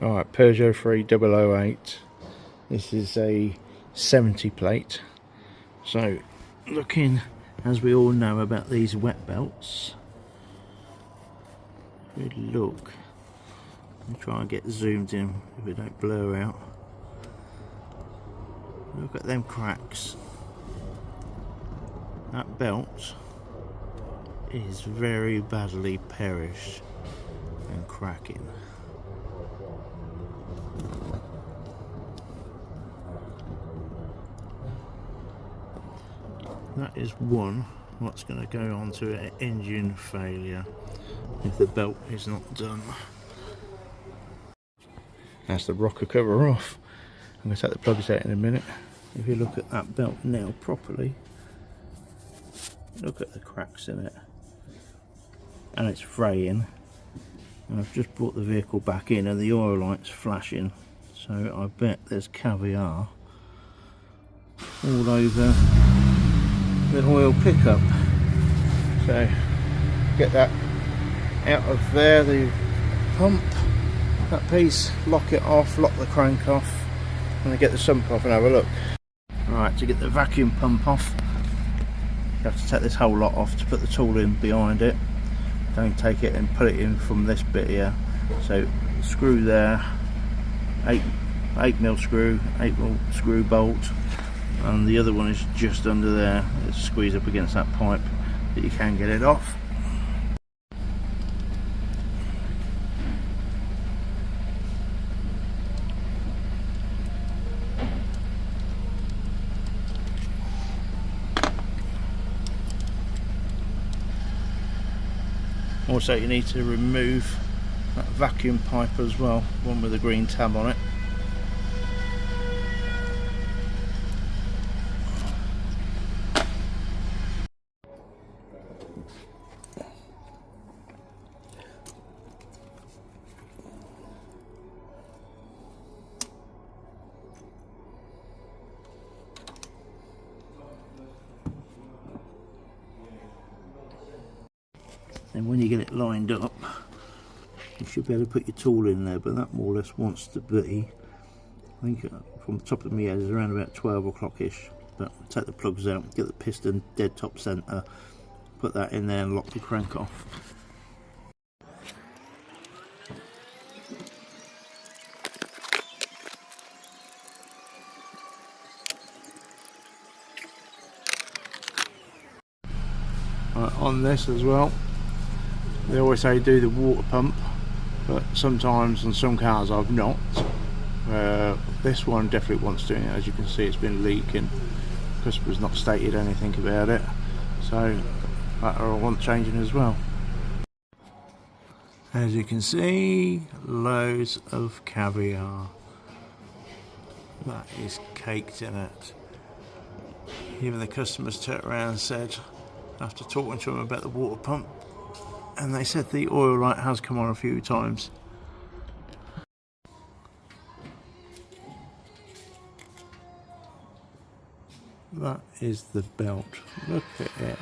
Alright, Peugeot 3008. This is a 70 plate. So, looking, as we all know about these wet belts. Good look. Let me try and get zoomed in if it don't blur out. Look at them cracks. That belt is very badly perished and cracking. That is one what's going to go on to an engine failure if the belt is not done. That's the rocker cover off. I'm going to take the plugs out in a minute. If you look at that belt now properly, look at the cracks in it, and it's fraying. And I've just brought the vehicle back in and the oil light's flashing, so I bet there's caviar all over the oil pickup. So get that out of there, the pump, that piece, lock it off, lock the crank off, and then get the sump off and have a look. Right, to get the vacuum pump off, you have to take this whole lot off to put the tool in behind it. Don't take it and put it in from this bit here. So screw there, 8mm screw, 8mm screw bolt, and the other one is just under there. It's squeezed up against that pipe, but you can get it off. Also, you need to remove that vacuum pipe as well, one with a green tab on it. And when you get it lined up, you should be able to put your tool in there, but that more or less wants to be, I think from the top of my head is around about 12 o'clock ish. But take the plugs out, get the piston dead top centre, put that in there and lock the crank off. On this as well, they always say do the water pump, but sometimes on some cars I've not. This one definitely wants doing it. As you can see, it's been leaking. The customer's not stated anything about it, so that I want changing as well. As you can see, loads of caviar. That is caked in it. Even the customers turned around and said, after talking to them about the water pump, and they said the oil light has come on a few times. That is the belt. Look at it.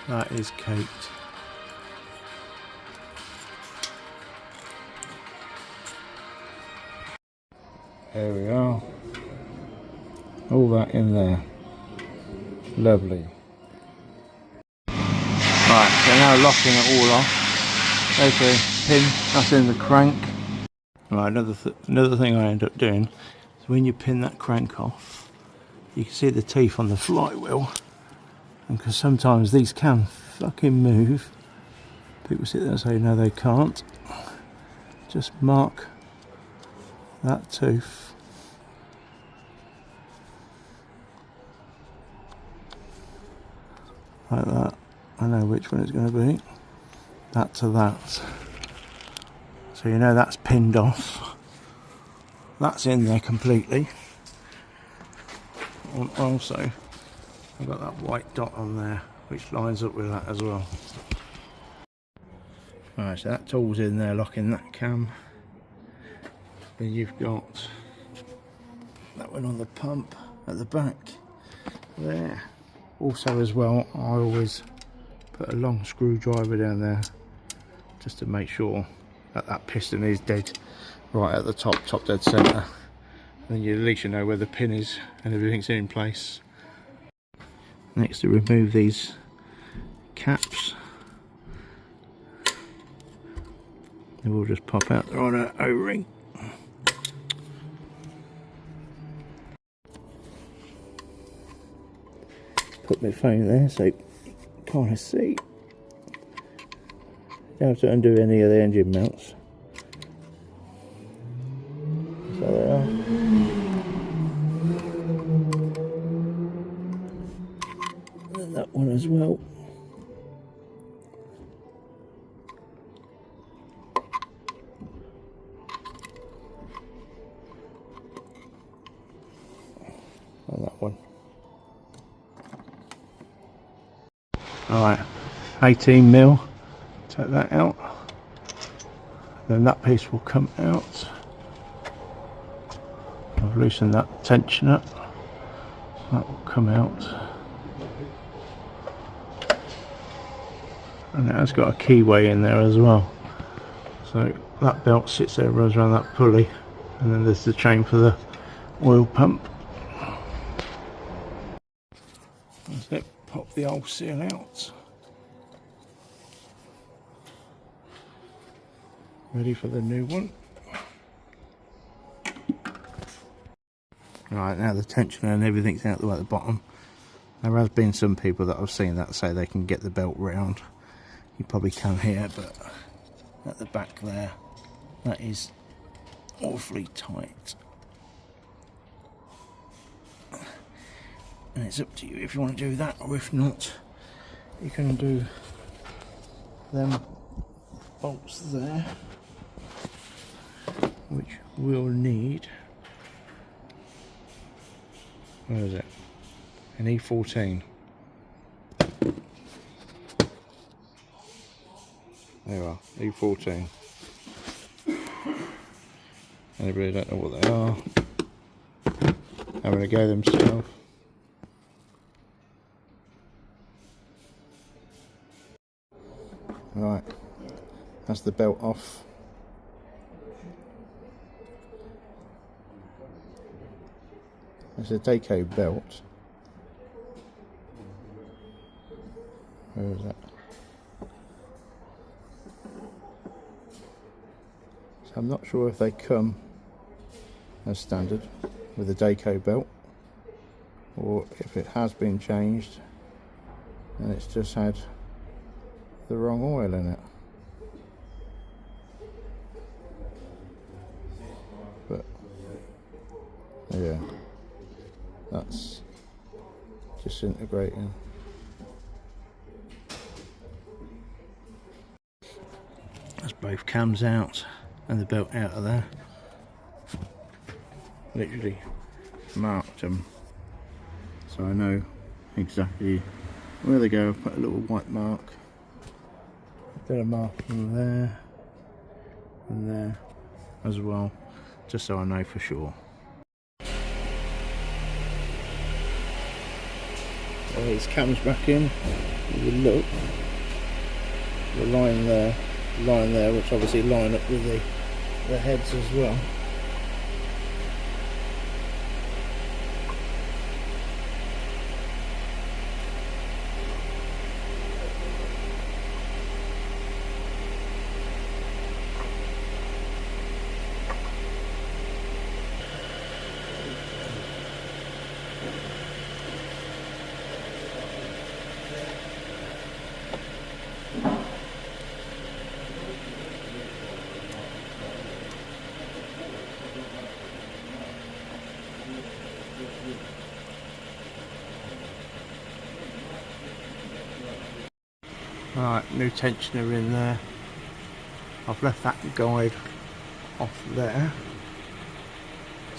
That is caked. There we are. All that in there. Lovely. Right, so now locking it all off. There's a pin, that's in the crank. Right, another thing I end up doing is when you pin that crank off, you can see the teeth on the flywheel, and because sometimes these can fucking move, people sit there and say no they can't. Just mark that tooth. Like that. I know which one it's going to be. That to that. So you know that's pinned off. That's in there completely. And also, I've got that white dot on there, which lines up with that as well. Right, so that tool's in there locking that cam. Then you've got that one on the pump at the back there. Also as well, I always put a long screwdriver down there just to make sure that piston is dead right at the top dead centre. Then you at least you know where the pin is and everything's in place. Next, to remove these caps, they will just pop out. They're on an O-ring. Put my phone there so you can't see. Don't have to undo any of the engine mounts. So they are. And that one as well. And that one. Alright, 18mm. Take that out. Then that piece will come out. I've loosened that tensioner. That will come out. And it has got a keyway in there as well. So that belt sits there, runs around that pulley, and then there's the chain for the oil pump. That's it. Pop the old seal out. Ready for the new one. Right, now the tensioner and everything's out the way at the bottom. There has been some people that I've seen that say they can get the belt round. You probably can here, but at the back there, that is awfully tight. And it's up to you if you want to do that, or if not, you can do them bolts there, which we'll need. Where is it? An E14. There you are, E14. Anybody don't know what they are, having a go themselves. Right, that's the belt off. It's a Daco belt. Where is that? So I'm not sure if they come as standard with a Daco belt, or if it has been changed and it's just had the wrong oil in it. But yeah, that's disintegrating. That's both cams out and the belt out of there. Literally marked them so I know exactly where they go. Put a little white mark, a bit of marking there and there as well, just so I know for sure. So these cams back in, you look, the line there, which obviously line up with the heads as well. Right, new tensioner in there. I've left that guide off there,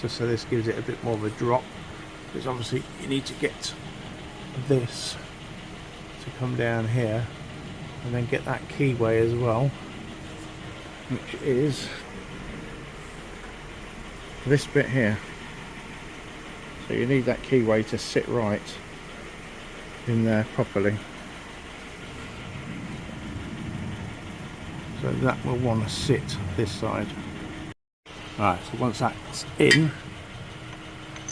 just so this gives it a bit more of a drop, because obviously you need to get this to come down here and then get that keyway as well, which is this bit here. So you need that keyway to sit right in there properly. So that will want to sit this side. Right, so once that's in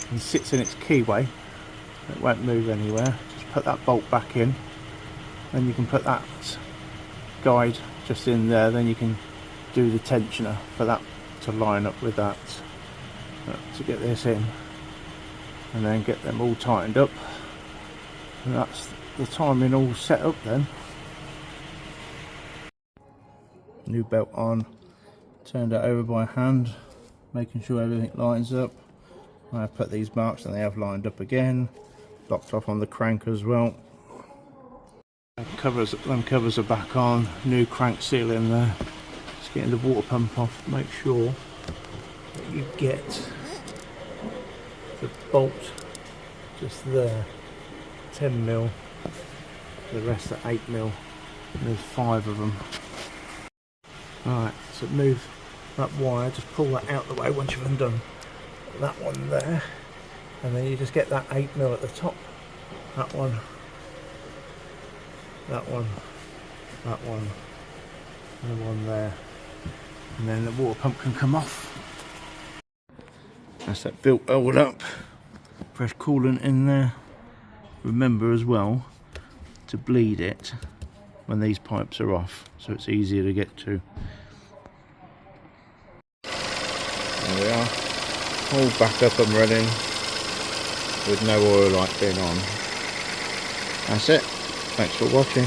and sits in its keyway, it won't move anywhere. Just put that bolt back in, then you can put that guide just in there, then you can do the tensioner for that to line up with that, to get this in, and then get them all tightened up, and that's the timing all set up then. New belt on, turned it over by hand, making sure everything lines up. I have put these marks and they have lined up again, locked off on the crank as well. Them covers are back on, new crank seal in there. Just getting the water pump off, make sure that you get the bolt just there, 10mm, the rest are 8mm, and there's 5 of them. Alright, so move that wire, just pull that out the way once you've undone that one there, and then you just get that 8mm at the top, that one, that one, that one, and the one there, and then the water pump can come off. That's that built held up, fresh coolant in there. Remember as well to bleed it when these pipes are off, so it's easier to get to. There we are, all back up and running with no oil light being on. That's it, thanks for watching.